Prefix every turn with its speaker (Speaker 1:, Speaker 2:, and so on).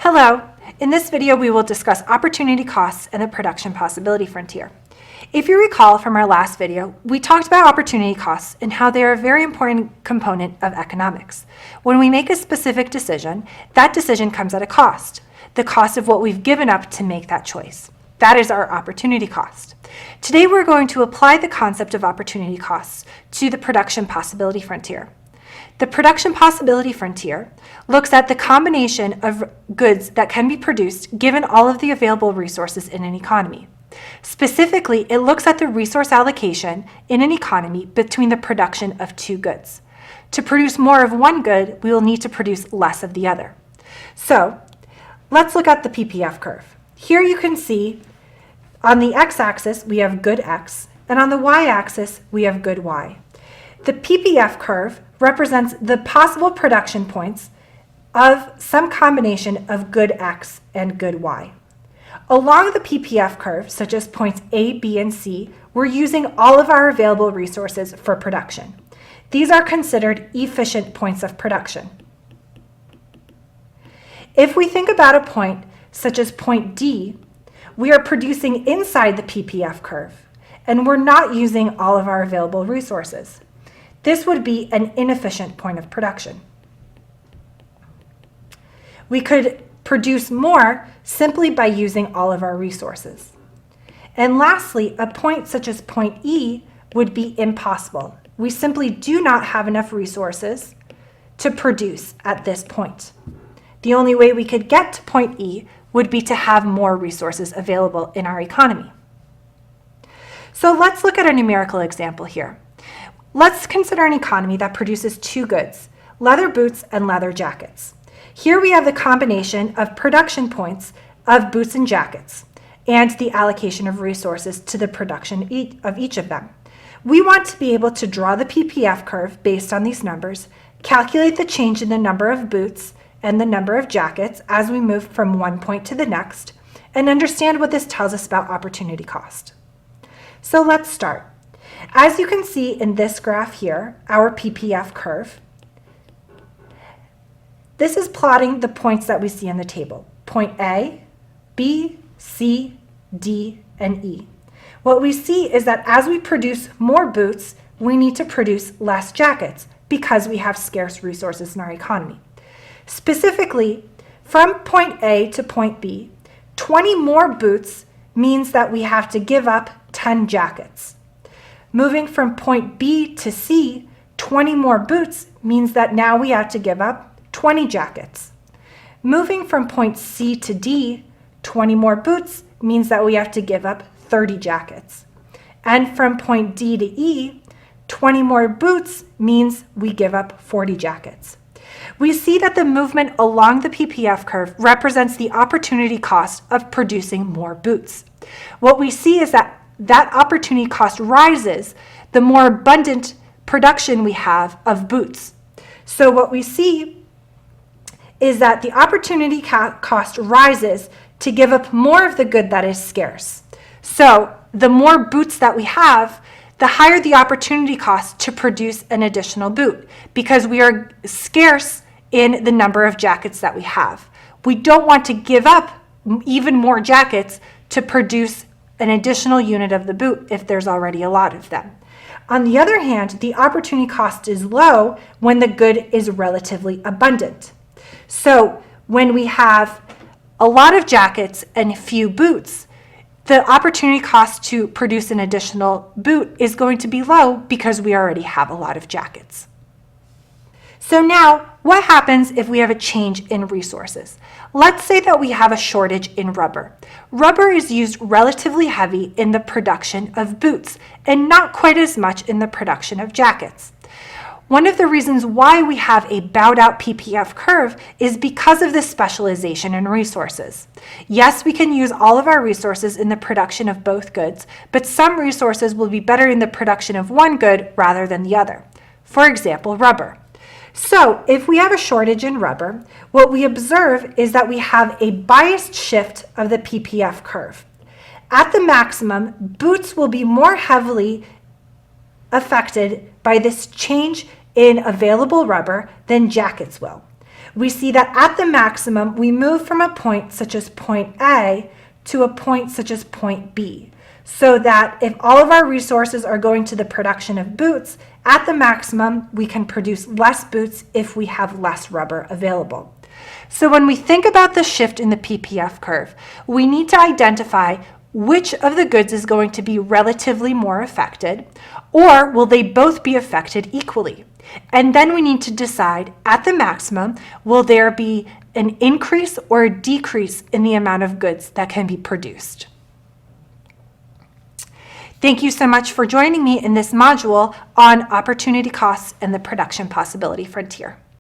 Speaker 1: Hello. In this video, we will discuss opportunity costs and the production possibility frontier. If you recall from our last video, we talked about opportunity costs and how they are a very important component of economics. When we make a specific decision, that decision comes at a cost, the cost of what we've given up to make that choice. That is our opportunity cost. Today, we're going to apply the concept of opportunity costs to the production possibility frontier. The production possibility frontier looks at the combination of goods that can be produced given all of the available resources in an economy. Specifically, it looks at the resource allocation in an economy between the production of two goods. To produce more of one good, we will need to produce less of the other. So, let's look at the PPF curve. Here you can see on the x-axis we have good x, and on the y-axis we have good y. The PPF curve represents the possible production points of some combination of good x and good y. Along the PPF curve, such as points A, B, and C, we're using all of our available resources for production. These are considered efficient points of production. If we think about a point such as point D, we are producing inside the PPF curve, and we're not using all of our available resources. This would be an inefficient point of production. We could produce more simply by using all of our resources. And lastly, a point such as point E would be impossible. We simply do not have enough resources to produce at this point. The only way we could get to point E would be to have more resources available in our economy. So let's look at a numerical example here. Let's consider an economy that produces two goods, leather boots and leather jackets. Here we have the combination of production points of boots and jackets and the allocation of resources to the production of each of them. We want to be able to draw the PPF curve based on these numbers, calculate the change in the number of boots and the number of jackets as we move from one point to the next, and understand what this tells us about opportunity cost. So let's start. As you can see in this graph here, our PPF curve, this is plotting the points that we see in the table. Point A, B, C, D, and E. What we see is that as we produce more boots, we need to produce less jackets because we have scarce resources in our economy. Specifically, from point A to point B, 20 more boots means that we have to give up 10 jackets. Moving from point B to C, 20 more boots means that now we have to give up 20 jackets. Moving from point C to D, 20 more boots means that we have to give up 30 jackets. And from point D to E, 20 more boots means we give up 40 jackets. We see that the movement along the PPF curve represents the opportunity cost of producing more boots. What we see is that opportunity cost rises the more abundant production we have of boots. So what we see is that the opportunity cost rises to give up more of the good that is scarce. So the more boots that we have, the higher the opportunity cost to produce an additional boot, because we are scarce in the number of jackets that we have. We don't want to give up even more jackets to produce an additional unit of the boot if there's already a lot of them. On the other hand, the opportunity cost is low when the good is relatively abundant. So when we have a lot of jackets and few boots, the opportunity cost to produce an additional boot is going to be low because we already have a lot of jackets. So now, what happens if we have a change in resources? Let's say that we have a shortage in rubber. Rubber is used relatively heavy in the production of boots and not quite as much in the production of jackets. One of the reasons why we have a bowed out PPF curve is because of this specialization in resources. Yes, we can use all of our resources in the production of both goods, but some resources will be better in the production of one good rather than the other. For example, rubber. So if we have a shortage in rubber, what we observe is that we have a biased shift of the PPF curve. At the maximum, boots will be more heavily affected by this change in available rubber than jackets will. we see that at the maximum, we move from a point such as point A to a point such as point B. So that if all of our resources are going to the production of boots, at the maximum, we can produce less boots if we have less rubber available. So when we think about the shift in the PPF curve, we need to identify which of the goods is going to be relatively more affected, or will they both be affected equally? And then we need to decide at the maximum, will there be an increase or a decrease in the amount of goods that can be produced? Thank you so much for joining me in this module on opportunity costs and the production possibility frontier.